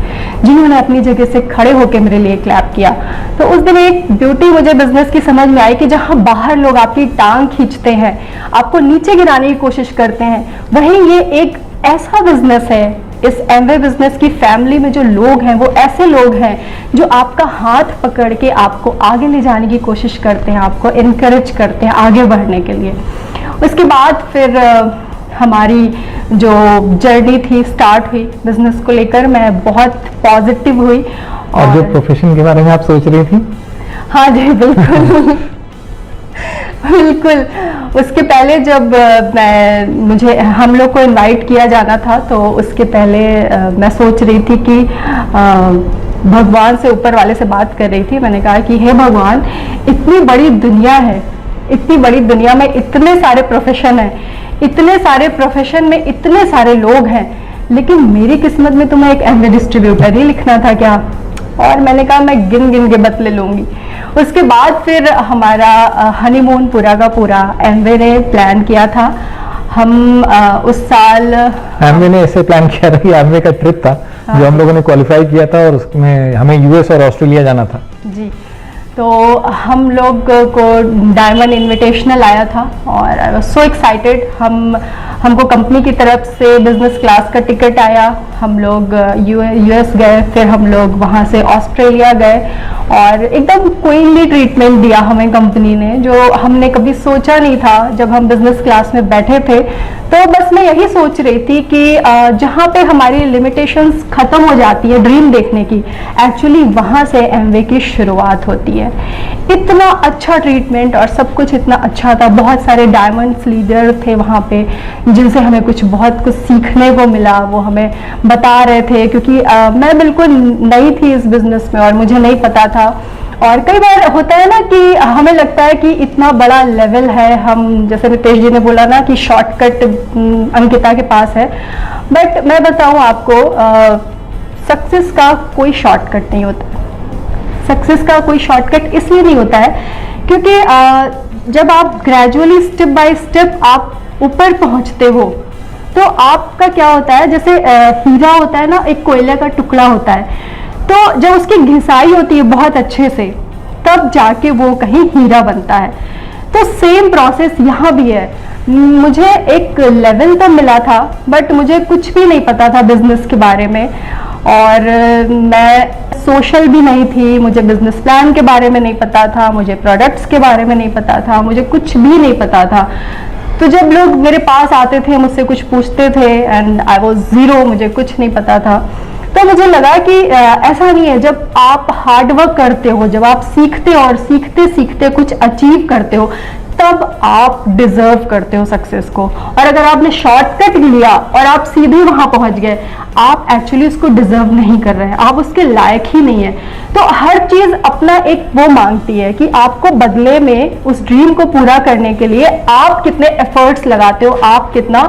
जिन्होंने अपनी जगह से खड़े होकर मेरे लिए क्लैप किया। तो उस दिन एक ब्यूटी मुझे बिजनेस की समझ में आई कि जहां बाहर लोग आपकी टांग खींचते हैं, आपको नीचे गिराने की कोशिश करते हैं, वहीं ये एक ऐसा बिजनेस है, इस एमवे बिजनेस की फैमिली में जो लोग हैं वो ऐसे लोग हैं जो आपका हाथ पकड़ के आपको आगे ले जाने की कोशिश करते हैं, आपको इनकरेज करते हैं आगे बढ़ने के लिए। उसके बाद फिर हमारी जो जर्नी थी स्टार्ट हुई बिजनेस को लेकर, मैं बहुत पॉजिटिव हुई। और जो प्रोफेशन के बारे में आप सोच रही थी? हाँ जी बिल्कुल बिल्कुल। उसके पहले जब मुझे हम लोग को इनवाइट किया जाना था तो उसके पहले मैं सोच रही थी कि भगवान से, ऊपर वाले से बात कर रही थी। मैंने कहा कि हे भगवान, इतनी बड़ी दुनिया है, इतनी बड़ी दुनिया में इतने सारे प्रोफेशन हैं, इतने सारे प्रोफेशन में इतने सारे लोग हैं, लेकिन मेरी किस्मत में तुम्हें एक एमवे डिस्ट्रीब्यूटर ही लिखना था क्या? और मैंने कहा मैं गिन गिन के बदले लूंगी। उसके बाद फिर हमारा हनीमून पूरा का पूरा एमवे ने प्लान किया था। हम उस साल एमवे ने ऐसे प्लान किया था कि एमवे का ट्रिप था जो हम लोगों ने क्वालिफाई किया था और उसमें हमें यूएस और ऑस्ट्रेलिया जाना था जी। तो हम लोग को डायमंड इनविटेशनल आया था और आई वाज सो एक्साइटेड। हमको कंपनी की तरफ से बिजनेस क्लास का टिकट आया, हम लोग यूएस गए, फिर हम लोग वहाँ से ऑस्ट्रेलिया गए और एकदम क्वीनली ट्रीटमेंट दिया हमें कंपनी ने, जो हमने कभी सोचा नहीं था। जब हम बिजनेस क्लास में बैठे थे तो बस मैं यही सोच रही थी कि जहाँ पे हमारी लिमिटेशंस खत्म हो जाती है ड्रीम देखने की, एक्चुअली वहाँ से एमवे की शुरुआत होती है। इतना अच्छा ट्रीटमेंट और सब कुछ इतना अच्छा था, बहुत सारे डायमंड्स लीडर थे वहाँ पे जिनसे हमें बहुत कुछ सीखने को मिला। वो हमें बता रहे थे, क्योंकि मैं बिल्कुल नई थी इस बिजनेस में और मुझे नहीं पता था। और कई बार होता है ना कि हमें लगता है कि इतना बड़ा लेवल है, हम जैसे रितेश जी ने बोला ना कि शॉर्टकट अंकिता के पास है, बट मैं बताऊं आपको, सक्सेस का कोई शॉर्टकट नहीं होता। सक्सेस का कोई शॉर्टकट इसलिए नहीं होता है क्योंकि जब आप ग्रेजुअली स्टेप बाय स्टेप आप ऊपर पहुंचते हो तो आपका क्या होता है, जैसे हीरा होता है ना, एक कोयले का टुकड़ा होता है, तो जब उसकी घिसाई होती है बहुत अच्छे से तब जाके वो कहीं हीरा बनता है। तो सेम प्रोसेस यहाँ भी है। मुझे एक लेवल तो मिला था बट मुझे कुछ भी नहीं पता था बिजनेस के बारे में, और मैं सोशल भी नहीं थी, मुझे बिजनेस प्लान के बारे में नहीं पता था, मुझे प्रोडक्ट्स के बारे में नहीं पता था, मुझे कुछ भी नहीं पता था। तो जब लोग मेरे पास आते थे, मुझसे कुछ पूछते थे एंड आई वाज जीरो, मुझे कुछ नहीं पता था, तो मुझे लगा कि ऐसा नहीं है। जब आप हार्ड वर्क करते हो, जब आप सीखते हो और सीखते सीखते कुछ अचीव करते हो, तब आप डिजर्व करते हो सक्सेस को। और अगर आपने शॉर्टकट लिया और आप सीधे वहां पहुंच गए, आप एक्चुअली उसको डिजर्व नहीं कर रहे हैं, आप उसके लायक ही नहीं है। तो हर चीज अपना एक वो मांगती है कि आपको बदले में उस ड्रीम को पूरा करने के लिए आप कितने एफर्ट्स लगाते हो, आप कितना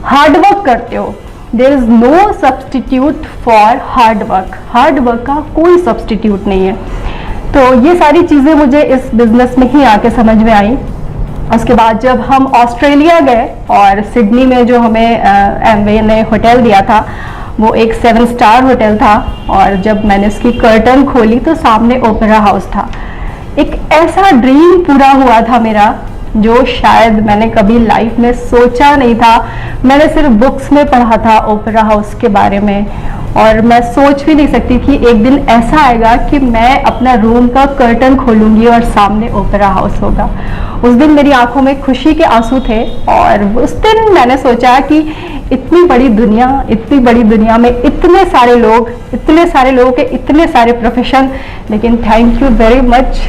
हार्ड वर्क करते हो। There is no substitute for hard work. Hard work का कोई सब्सटीट्यूट नहीं है। तो ये सारी चीजें मुझे इस बिजनेस में ही आके समझ में आई। उसके बाद जब हम ऑस्ट्रेलिया गए और सिडनी में जो हमें एमवे ने होटल दिया था वो एक 7 स्टार होटल था, और जब मैंने उसकी कर्टन खोली तो सामने ओपेरा हाउस था। एक ऐसा ड्रीम पूरा हुआ था मेरा जो शायद मैंने कभी लाइफ में सोचा नहीं था। मैंने सिर्फ बुक्स में पढ़ा था ओपेरा हाउस के बारे में, और मैं सोच भी नहीं सकती कि एक दिन ऐसा आएगा कि मैं अपना रूम का कर्टन खोलूंगी और सामने ओपेरा हाउस होगा। उस दिन मेरी आंखों में खुशी के आंसू थे, और उस दिन मैंने सोचा कि इतनी बड़ी दुनिया में इतने सारे लोग, इतने सारे लोगों के इतने सारे प्रोफेशन, लेकिन thank you very much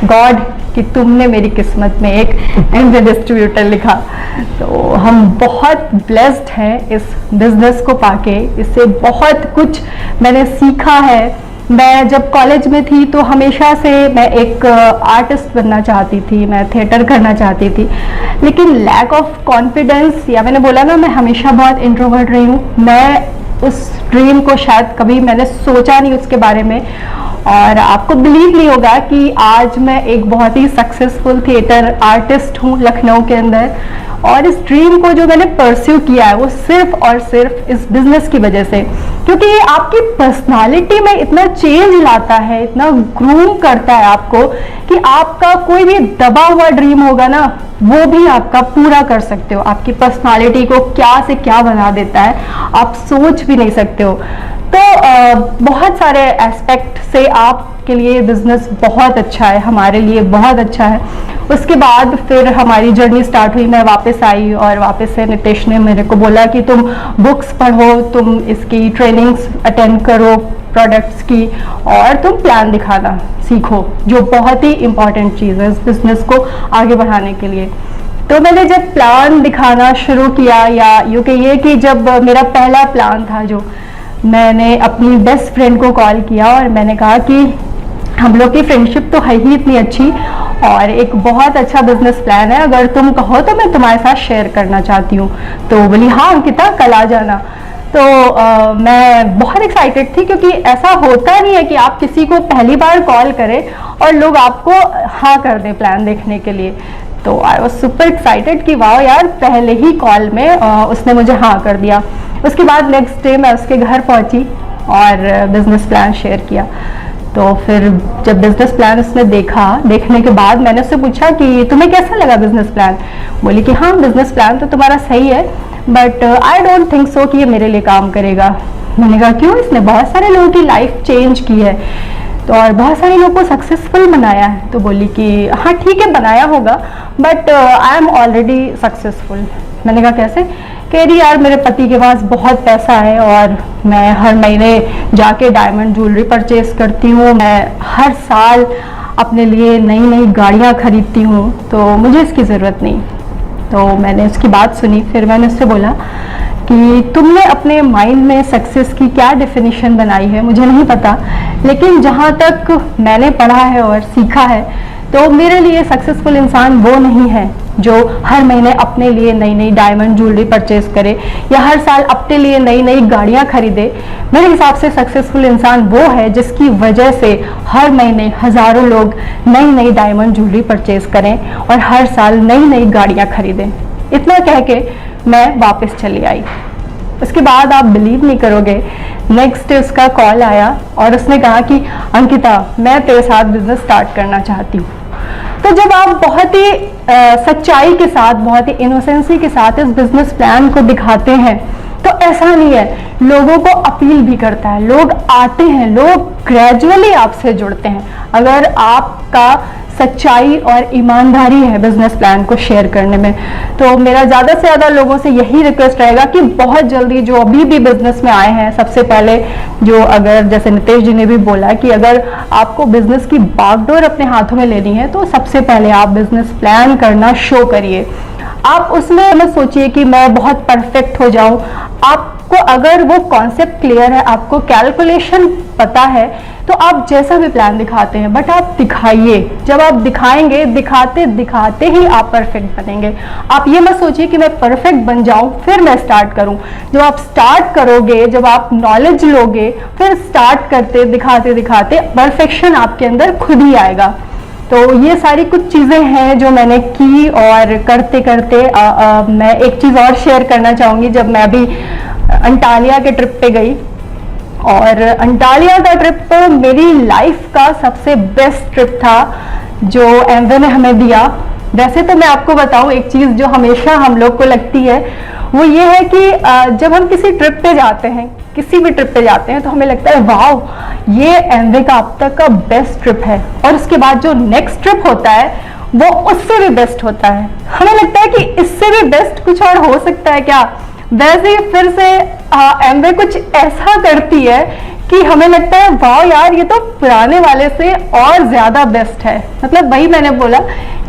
God कि तुमने मेरी किस्मत में एक एमवे डिस्ट्रीब्यूटर लिखा। तो हम बहुत ब्लेस्ड हैं इस बिजनेस को पाके, इससे बहुत कुछ मैंने सीखा है। मैं जब कॉलेज में थी तो हमेशा से मैं एक आर्टिस्ट बनना चाहती थी, मैं थिएटर करना चाहती थी, लेकिन लैक ऑफ कॉन्फिडेंस, या मैंने बोला ना मैं हमेशा बहुत इंट्रोवर्ट रही हूँ, मैं उस ड्रीम को शायद कभी मैंने सोचा नहीं उसके बारे में। और आपको बिलीव नहीं होगा कि आज मैं एक बहुत ही सक्सेसफुल थिएटर आर्टिस्ट हूँ लखनऊ के अंदर, और इस ड्रीम को जो मैंने परस्यू किया है वो सिर्फ और सिर्फ इस बिजनेस की वजह से, क्योंकि ये आपकी पर्सनालिटी में इतना चेंज लाता है, इतना ग्रूम करता है आपको कि आपका कोई भी दबा हुआ ड्रीम होगा ना वो भी आपका पूरा कर सकते हो। आपकी पर्सनालिटी को क्या से क्या बना देता है आप सोच भी नहीं सकते हो। तो बहुत सारे एस्पेक्ट से आपके लिए बिजनेस बहुत अच्छा है, हमारे लिए बहुत अच्छा है। उसके बाद फिर हमारी जर्नी स्टार्ट हुई, मैं वापस आई और वापस से नितेश ने मेरे को बोला कि तुम बुक्स पढ़ो, तुम इसकी ट्रेनिंग्स अटेंड करो प्रोडक्ट्स की, और तुम प्लान दिखाना सीखो, जो बहुत ही इंपॉर्टेंट चीज़ है इस बिजनेस को आगे बढ़ाने के लिए। तो मैंने जब प्लान दिखाना शुरू किया, या यूँ कहिए कि जब मेरा पहला प्लान था, जो मैंने अपनी बेस्ट फ्रेंड को कॉल किया और मैंने कहा कि हम लोग की फ्रेंडशिप तो है ही इतनी अच्छी, और एक बहुत अच्छा बिजनेस प्लान है, अगर तुम कहो तो मैं तुम्हारे साथ शेयर करना चाहती हूँ। तो बोली हाँ अंकिता कल आ जाना। तो मैं बहुत एक्साइटेड थी, क्योंकि ऐसा होता नहीं है कि आप किसी को पहली बार कॉल करें और लोग आपको हाँ कर दें प्लान देखने के लिए। तो आई वॉज सुपर एक्साइटेड कि वाह यार, पहले ही कॉल में उसने मुझे हाँ कर दिया। उसके बाद नेक्स्ट डे मैं उसके घर पहुंची और बिजनेस प्लान शेयर किया। तो फिर जब बिजनेस प्लान उसने देखने के बाद मैंने उससे पूछा कि तुम्हें कैसा लगा बिजनेस प्लान। बोली कि हाँ बिजनेस प्लान तो तुम्हारा सही है, but I don't think so कि ये मेरे लिए काम करेगा। मैंने कहा क्यों? इसने बहुत सारे लोगों की लाइफ चेंज की है तो, और बहुत सारे लोगों को सक्सेसफुल बनाया है। तो बोली कि हाँ ठीक है बनाया होगा, but I am already successful. मैंने कहा कैसे? कह रही यार मेरे पति के पास बहुत पैसा है और मैं हर महीने जाके डायमंड ज्वेलरी परचेज करती हूँ, मैं हर साल अपने लिए नई नई गाड़ियाँ खरीदती हूँ, तो मुझे इसकी ज़रूरत नहीं। तो मैंने उसकी बात सुनी, फिर मैंने उससे बोला कि तुमने अपने माइंड में सक्सेस की क्या डेफिनेशन बनाई है मुझे नहीं पता, लेकिन जहाँ तक मैंने पढ़ा है और सीखा है तो मेरे लिए सक्सेसफुल इंसान वो नहीं है जो हर महीने अपने लिए नई नई डायमंड ज्वेलरी परचेज करे या हर साल अपने लिए नई नई गाड़ियाँ खरीदे। मेरे हिसाब से सक्सेसफुल इंसान वो है जिसकी वजह से हर महीने हज़ारों लोग नई नई डायमंड ज्वेलरी परचेज करें और हर साल नई नई गाड़ियाँ खरीदें। इतना कह के मैं वापस चली आई। उसके बाद आप बिलीव नहीं करोगे, नेक्स्ट डे उसका कॉल आया और उसने कहा कि अंकिता मैं तेरे साथ बिजनेस स्टार्ट करना चाहती हूँ। तो जब आप बहुत ही सच्चाई के साथ, बहुत ही इनोसेंसी के साथ इस बिजनेस प्लान को दिखाते हैं तो ऐसा नहीं है, लोगों को अपील भी करता है, लोग आते हैं, लोग ग्रेजुअली आपसे जुड़ते हैं अगर आपका सच्चाई और ईमानदारी है बिजनेस प्लान को शेयर करने में। तो मेरा ज़्यादा से ज़्यादा लोगों से यही रिक्वेस्ट रहेगा कि बहुत जल्दी जो अभी भी बिजनेस में आए हैं, सबसे पहले जो अगर जैसे नितेश जी ने भी बोला कि अगर आपको बिजनेस की बागडोर अपने हाथों में लेनी है तो सबसे पहले आप बिजनेस प्लान करना शो करिए। आप उसमें मत सोचिए कि मैं बहुत परफेक्ट हो जाऊं। आपको अगर वो कॉन्सेप्ट क्लियर है, आपको कैलकुलेशन पता है, तो आप जैसा भी प्लान दिखाते हैं बट आप दिखाइए। जब आप दिखाएंगे, दिखाते दिखाते ही आप परफेक्ट बनेंगे। आप ये मत सोचिए कि मैं परफेक्ट बन जाऊं फिर मैं स्टार्ट करूं। जब आप स्टार्ट करोगे, जब आप नॉलेज लोगे, फिर स्टार्ट करते दिखाते दिखाते परफेक्शन आपके अंदर खुद ही आएगा। तो ये सारी कुछ चीज़ें हैं जो मैंने की, और करते करते मैं एक चीज़ और शेयर करना चाहूँगी। जब मैं अभी अंटालिया के ट्रिप पे गई, और अंटालिया का ट्रिप तो मेरी लाइफ का सबसे बेस्ट ट्रिप था जो एमवे ने हमें दिया। वैसे तो मैं आपको बताऊं, एक चीज जो हमेशा हम लोग को लगती है वो ये है कि जब हम किसी ट्रिप पे जाते हैं, किसी भी ट्रिप पे जाते हैं, तो हमें लगता है वाह ये एमवे का अब तक का बेस्ट ट्रिप है, और उसके बाद जो नेक्स्ट ट्रिप होता है वो उससे भी बेस्ट होता है। हमें लगता है कि इससे भी बेस्ट कुछ और हो सकता है क्या। वैसे ही फिर से एमवे कुछ ऐसा करती है कि हमें लगता है वाह यार ये तो पुराने वाले से और ज्यादा बेस्ट है। मतलब वही मैंने बोला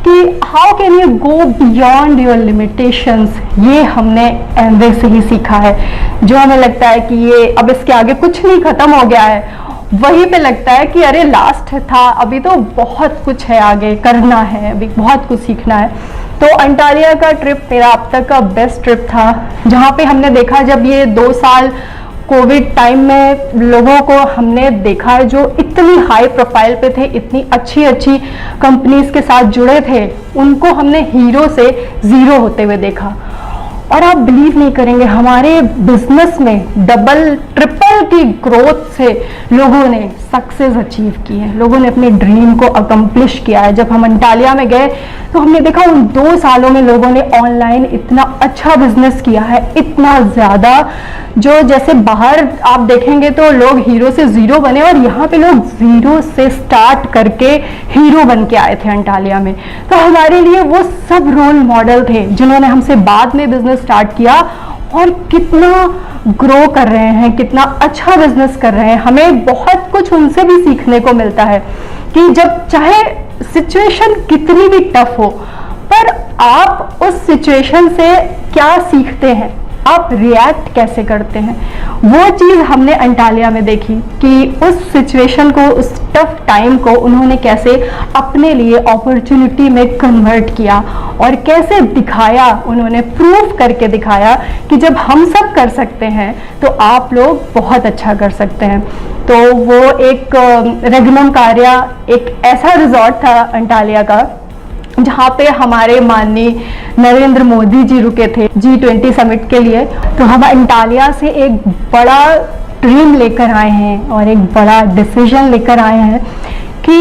कि how can you go beyond your limitations, ये हमने एमवे से ही सीखा है। जो हमें लगता है कि ये अब इसके आगे कुछ नहीं, खत्म हो गया है, वहीं पे लगता है कि अरे लास्ट था, अभी तो बहुत कुछ है आगे करना है, अभी बहुत कुछ सीखना है। तो अंटालिया का ट्रिप मेरा अब तक का बेस्ट ट्रिप था, जहाँ पे हमने देखा जब ये 2 साल कोविड टाइम में लोगों को हमने देखा है जो इतनी हाई प्रोफाइल पे थे, इतनी अच्छी अच्छी कंपनीज के साथ जुड़े थे, उनको हमने हीरो से जीरो होते हुए देखा। और आप बिलीव नहीं करेंगे, हमारे बिजनेस में डबल ट्रिपल की ग्रोथ से लोगों ने सक्सेस अचीव की है, लोगों ने अपने ड्रीम को अकम्प्लिश किया है। जब हम अंटालिया में गए तो हमने देखा उन 2 सालों में लोगों ने ऑनलाइन इतना अच्छा बिजनेस किया है, इतना ज़्यादा, जो जैसे बाहर आप देखेंगे तो लोग हीरो से जीरो बने, और यहाँ पे लोग जीरो से स्टार्ट करके हीरो बन के आए थे अंटालिया में। तो हमारे लिए वो सब रोल मॉडल थे जिन्होंने हमसे बाद में बिजनेस स्टार्ट किया और कितना ग्रो कर रहे हैं, कितना अच्छा बिजनेस कर रहे हैं। हमें बहुत कुछ उनसे भी सीखने को मिलता है कि जब चाहे सिचुएशन कितनी भी टफ हो, पर आप उस सिचुएशन से क्या सीखते हैं, आप रिएक्ट कैसे करते हैं, वो चीज़ हमने अंटालिया में देखी कि उस सिचुएशन को, उस टफ टाइम को उन्होंने कैसे अपने लिए अपॉर्चुनिटी में कन्वर्ट किया और कैसे दिखाया, उन्होंने प्रूव करके दिखाया कि जब हम सब कर सकते हैं तो आप लोग बहुत अच्छा कर सकते हैं। तो वो एक रेगनम कार्या एक ऐसा रिजॉर्ट था अंटालिया का जहाँ पे हमारे माननीय नरेंद्र मोदी जी रुके थे G20 समिट के लिए। तो हम अंटालिया से एक बड़ा ड्रीम लेकर आए हैं और एक बड़ा डिसीजन लेकर आए हैं कि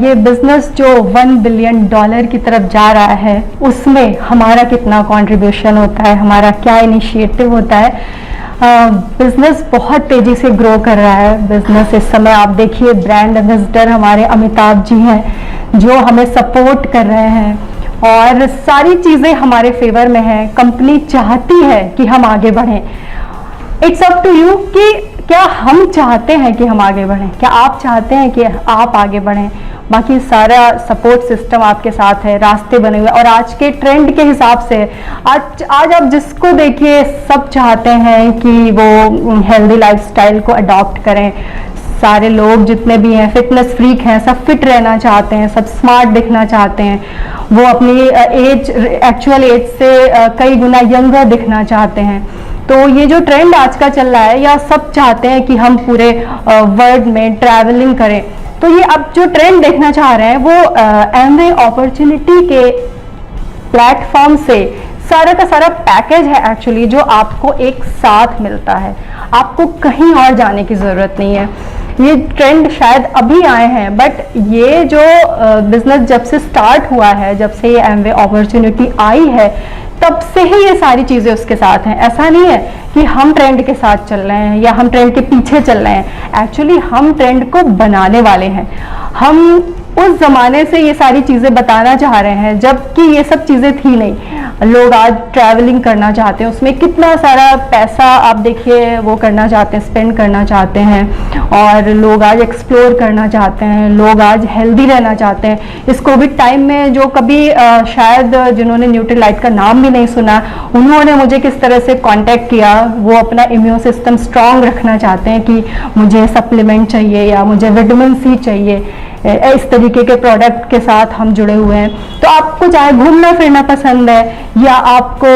ये बिजनेस जो $1 बिलियन की तरफ जा रहा है, उसमें हमारा कितना कंट्रीब्यूशन होता है, हमारा क्या इनिशिएटिव होता है। बिजनेस बहुत तेजी से ग्रो कर रहा है। बिजनेस इस समय आप देखिए, ब्रांड एम्बेसडर हमारे अमिताभ जी हैं जो हमें सपोर्ट कर रहे हैं और सारी चीज़ें हमारे फेवर में हैं। कंपनी चाहती है कि हम आगे बढ़ें। इट्स अप टू यू कि क्या हम चाहते हैं कि हम आगे बढ़ें, क्या आप चाहते हैं कि आप आगे बढ़ें। बाकी सारा सपोर्ट सिस्टम आपके साथ है, रास्ते बने हुए, और आज के ट्रेंड के हिसाब से आज आप जिसको देखिए सब चाहते हैं कि वो हेल्दी लाइफस्टाइल को अडॉप्ट करें। सारे लोग जितने भी हैं फिटनेस फ्रीक हैं, सब फिट रहना चाहते हैं, सब स्मार्ट दिखना चाहते हैं, वो अपनी एज, एक्चुअल एज से कई गुना यंगर दिखना चाहते हैं। तो ये जो ट्रेंड आज का चल रहा है, या सब चाहते हैं कि हम पूरे वर्ल्ड में ट्रैवलिंग करें, तो ये अब जो ट्रेंड देखना चाह रहे हैं वो एमवे अपॉर्चुनिटी के प्लेटफॉर्म से सारा का सारा पैकेज है एक्चुअली, जो आपको एक साथ मिलता है, आपको कहीं और जाने की ज़रूरत नहीं है। ये ट्रेंड शायद अभी आए हैं, बट ये जो बिजनेस जब से स्टार्ट हुआ है, जब से ये एमवे अपॉर्चुनिटी आई है, तब से ही ये सारी चीज़ें उसके साथ हैं। ऐसा नहीं है कि हम ट्रेंड के साथ चल रहे हैं या हम ट्रेंड के पीछे चल रहे हैं। एक्चुअली हम ट्रेंड को बनाने वाले हैं। हम उस ज़माने से ये सारी चीज़ें बताना चाह रहे हैं जबकि ये सब चीज़ें थी नहीं। लोग आज ट्रैवलिंग करना चाहते हैं, उसमें कितना सारा पैसा आप देखिए वो करना चाहते हैं, स्पेंड करना चाहते हैं, और लोग आज एक्सप्लोर करना चाहते हैं, लोग आज हेल्दी रहना चाहते हैं। इस कोविड टाइम में जो कभी शायद जिन्होंने न्यूट्रीलाइट का नाम भी नहीं सुना, उन्होंने मुझे किस तरह से कांटेक्ट किया, वो अपना इम्यून सिस्टम स्ट्रांग रखना चाहते हैं कि मुझे सप्लीमेंट चाहिए या मुझे विटामिन सी चाहिए, इस तरीके के प्रोडक्ट के साथ हम जुड़े हुए हैं। तो आपको चाहे घूमना फिरना पसंद है, या आपको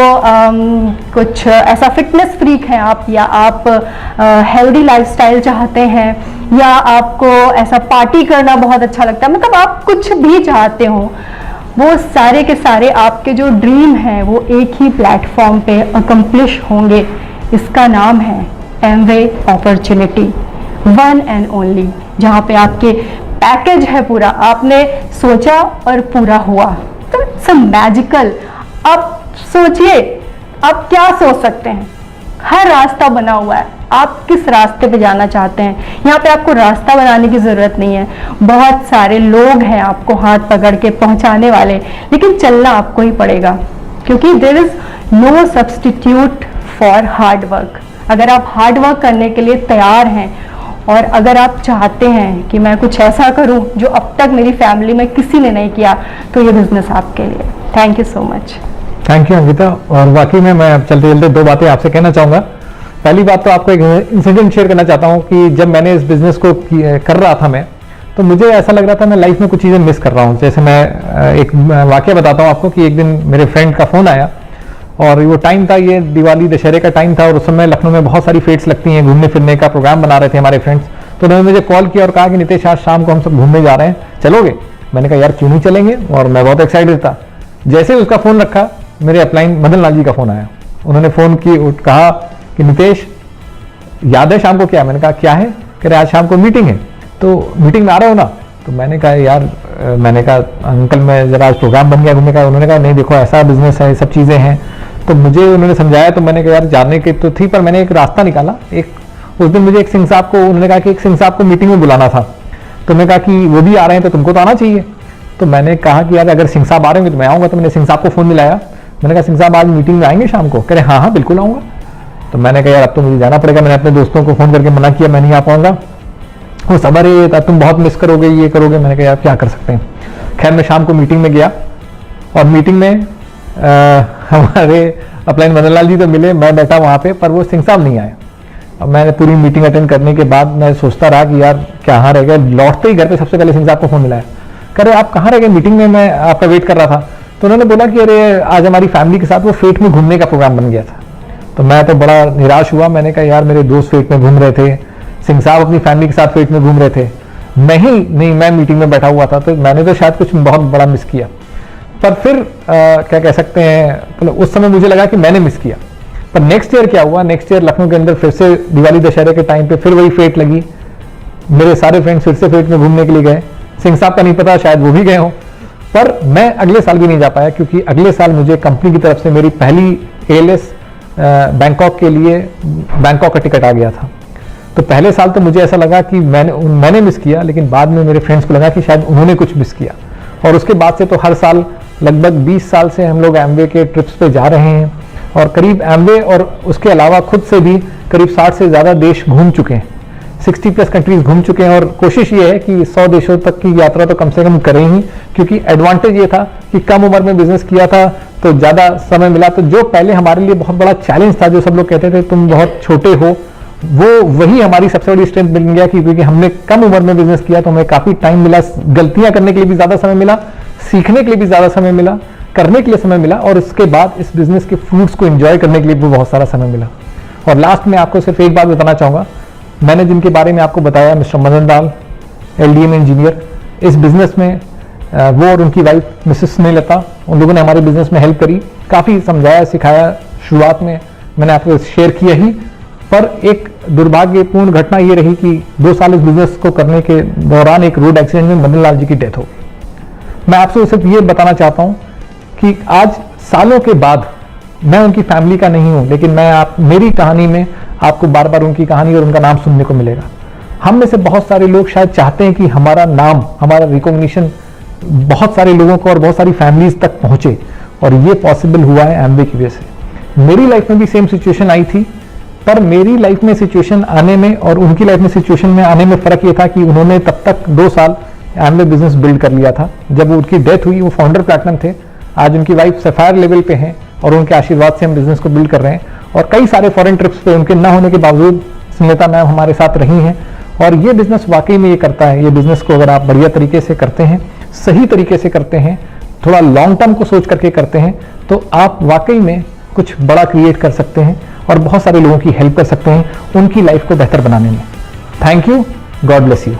कुछ ऐसा फिटनेस फ्रीक है आप, या आप हेल्दी लाइफस्टाइल चाहते हैं, या आपको ऐसा पार्टी करना बहुत अच्छा लगता है, मतलब आप कुछ भी चाहते हो, वो सारे के सारे आपके जो ड्रीम हैं वो एक ही प्लेटफॉर्म पे अकम्प्लिश होंगे। इसका नाम है Amway opportunity, one and only, जहाँ पे आपके पैकेज है पूरा, आपने सोचा और पूरा हुआ। तो इट्स अ मैजिकल। अब सोचिए, आप क्या सोच सकते हैं, हर रास्ता बना हुआ है, आप किस रास्ते पे जाना चाहते हैं। यहाँ पे आपको रास्ता बनाने की जरूरत नहीं है, बहुत सारे लोग हैं आपको हाथ पकड़ के पहुंचाने वाले, लेकिन चलना आपको ही पड़ेगा, क्योंकि there is no substitute for hard work. अगर आप हार्ड वर्क करने के लिए तैयार हैं और अगर आप चाहते हैं कि मैं कुछ ऐसा करूं जो अब तक मेरी फैमिली में किसी ने नहीं किया, तो ये बिजनेस आपके लिए। Thank you so much. Thank you Ankita. और वाकई में मैं चलते चलते दो बातें आपसे कहना चाहूँगा। पहली बात तो आपको एक इंसिडेंट शेयर करना चाहता हूँ कि जब मैंने इस बिज़नेस को कर रहा था मैं, तो मुझे ऐसा लग रहा था मैं लाइफ में कुछ चीज़ें मिस कर रहा हूँ। जैसे मैं एक वाकया बताता हूँ आपको कि एक दिन मेरे फ्रेंड का फ़ोन आया और वो टाइम था, ये दिवाली दशहरे का टाइम था और उस समय लखनऊ में बहुत सारी फेट्स लगती हैं, घूमने फिरने का प्रोग्राम बना रहे थे हमारे फ्रेंड्स। तो उन्होंने मुझे कॉल किया और कहा कि नितेश आज शाम को हम सब घूमने जा रहे हैं, चलोगे? मैंने कहा यार क्यों नहीं चलेंगे, और मैं बहुत एक्साइटेड था। जैसे ही उसका फ़ोन रखा, मेरे अपलाइन मदन लाल जी का फ़ोन आया। उन्होंने फ़ोन की, कहा कि नितेश याद है शाम को क्या? मैंने कहा क्या है? कह रहे आज शाम को मीटिंग है, तो मीटिंग में आ रहे हो ना? तो मैंने कहा यार, मैंने कहा अंकल मैं जरा आज प्रोग्राम बन गया घूमने का। उन्होंने कहा नहीं देखो ऐसा बिजनेस है, सब चीज़ें हैं। तो मुझे उन्होंने समझाया, तो मैंने कहा यार जाने के तो थी, पर मैंने एक रास्ता निकाला। उस दिन मुझे एक सिंह साहब को, उन्होंने कहा कि एक सिंह साहब को मीटिंग में बुलाना था। तो मैं कहा कि वो भी आ रहे हैं तो तुमको तो आना चाहिए। तो मैंने कहा कि यार अगर सिंह साहब आ रहे हैं तो मैं आऊँगा। तो मैंने सिंह साहब को फ़ोन मिलाया, मैंने कहा सिंह साहब आज मीटिंग में आएंगे शाम को? कह रहे हाँ हाँ बिल्कुल आऊँगा। तो मैंने कहा यार अब तो मुझे जाना पड़ेगा। मैंने अपने दोस्तों को फ़ोन करके मना किया, मैं नहीं आ पाऊँगा। वो सब अरे तुम बहुत मिस करोगे, ये करोगे। मैंने कहा यार क्या कर सकते हैं। खैर मैं शाम को मीटिंग में गया और मीटिंग में हमारे अपलाइन मदन लाल जी तो मिले, मैं बैठा वहाँ पे, पर वो सिंह साहब नहीं आए। अब मैंने पूरी मीटिंग अटेंड करने के बाद मैं सोचता रहा कि यार कहाँ रह गए। लौटते ही घर पे सबसे पहले सिंह साहब को फ़ोन मिलाया, कह रहे आप कहाँ रह गए? मीटिंग में मैं आपका वेट कर रहा था। तो उन्होंने बोला कि अरे आज हमारी फैमिली के साथ वो फेट में घूमने का प्रोग्राम बन गया था। तो मैं तो बड़ा निराश हुआ। मैंने कहा यार मेरे दोस्त फेट में घूम रहे थे, सिंह साहब अपनी फैमिली के साथ फेट में घूम रहे थे, नहीं मैं मीटिंग में बैठा हुआ था। तो मैंने तो शायद कुछ बहुत बड़ा मिस किया। पर फिर क्या कह सकते हैं, मतलब उस समय मुझे लगा कि मैंने मिस किया। पर नेक्स्ट ईयर क्या हुआ, नेक्स्ट ईयर लखनऊ के अंदर फिर से दिवाली दशहरे के टाइम पे फिर वही फेट लगी। मेरे सारे फ्रेंड्स फिर से फेट में घूमने के लिए गए। सिंह साहब का नहीं पता, शायद वो भी गए हों। पर मैं अगले साल भी नहीं जा पाया, क्योंकि अगले साल मुझे कंपनी की तरफ से मेरी पहली ALS बैंकॉक के लिए बैंकॉक का टिकट आ गया था। तो पहले साल तो मुझे ऐसा लगा कि मैंने मिस किया, लेकिन बाद में मेरे फ्रेंड्स को लगा कि शायद उन्होंने कुछ मिस किया। और उसके बाद से तो हर साल लगभग 20 साल से हम लोग एमवे के ट्रिप्स पे जा रहे हैं और करीब एमवे और उसके अलावा खुद से भी करीब 60 से ज़्यादा देश घूम चुके हैं, 60+ कंट्रीज घूम चुके हैं। और कोशिश ये है कि 100 देशों तक की यात्रा तो कम से कम करें ही, क्योंकि एडवांटेज ये था कि कम उम्र में बिजनेस किया था तो ज़्यादा समय मिला। तो जो पहले हमारे लिए बहुत बड़ा चैलेंज था, जो सब लोग कहते थे तुम बहुत छोटे हो, वही हमारी सबसे बड़ी स्ट्रेंथ बन गया कि क्योंकि हमने कम उम्र में बिजनेस किया तो हमें काफ़ी टाइम मिला, गलतियां करने के लिए भी ज़्यादा समय मिला, सीखने के लिए भी ज़्यादा समय मिला, करने के लिए समय मिला, और इसके बाद इस बिजनेस के फ्रूट्स को एंजॉय करने के लिए भी बहुत सारा समय मिला। और लास्ट में आपको सिर्फ एक बात बताना चाहूँगा, मैंने जिनके बारे में आपको बताया, mister Madan Lal LDM engineer, इस बिजनेस में वो और उनकी वाइफ मिसेस स्नेहलता, उन लोगों ने हमारे बिजनेस में हेल्प करी, काफ़ी समझाया सिखाया। शुरुआत में मैंने आपको शेयर किया ही, पर एक दुर्भाग्यपूर्ण घटना ये रही कि 2 साल इस बिजनेस को करने के दौरान एक रोड एक्सीडेंट में मदन लाल जी की डेथ हो गई। मैं आपसे सिर्फ ये बताना चाहता हूँ कि आज सालों के बाद मैं उनकी फैमिली का नहीं हूँ, लेकिन मेरी कहानी में आपको बार बार उनकी कहानी और उनका नाम सुनने को मिलेगा। हम में से बहुत सारे लोग शायद चाहते हैं कि हमारा नाम, हमारा रिकॉग्निशन बहुत सारे लोगों को और बहुत सारी फैमिलीज तक पहुंचे, और ये पॉसिबल हुआ है एमवे की वजह से। मेरी लाइफ में भी सेम सिचुएशन आई थी, पर मेरी लाइफ में सिचुएशन आने में और उनकी लाइफ में सिचुएशन में आने में फ़र्क ये था कि उन्होंने तब तक 2 साल एमवे बिजनेस बिल्ड कर लिया था। जब उनकी डेथ हुई वो फाउंडर प्लैटिनम थे, आज उनकी वाइफ सफायर लेवल पे हैं और उनके आशीर्वाद से हम बिजनेस को बिल्ड कर रहे हैं। और कई सारे फॉरेन ट्रिप्स पे उनके ना होने के बावजूद स्नेहलता मैम हमारे साथ रही हैं। और ये बिजनेस वाकई में ये करता है, ये बिजनेस को अगर आप बढ़िया तरीके से करते हैं, सही तरीके से करते हैं, थोड़ा लॉन्ग टर्म को सोच करके करते हैं, तो आप वाकई में कुछ बड़ा क्रिएट कर सकते हैं और बहुत सारे लोगों की हेल्प कर सकते हैं उनकी लाइफ को बेहतर बनाने में। Thank you, God bless you.